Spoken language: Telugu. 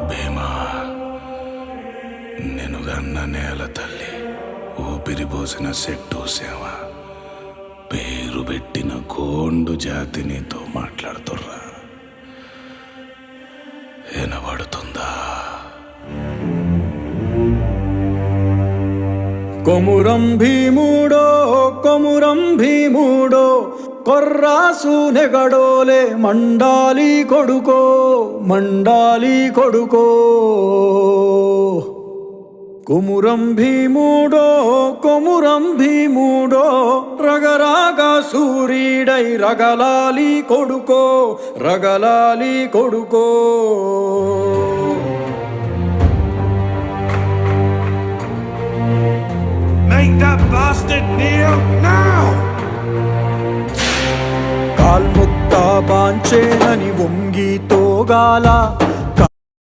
భీమా, నెనుగన్న నేల తల్లి, ఊపిరిపోసిన సెట్టు సేవ, పేరు పెట్టిన గోండు జాతి నీతో మాట్లాడుతుర్రా. వినబడుతుందా? కొమురం భీముడో కొమురం భీముడో కొర్రాసు నెగడోలే మండాలి కొడుకో మండాలి కొడుకో. కొమురం భీముడో కొమురం భీముడో రగరాగా సూరీడై రగలాలి కొడుకో రగలాలి కొడుకో. Make that bastard kneel now! కాల్ముక్తా బాంచేనని వంగి తోగాల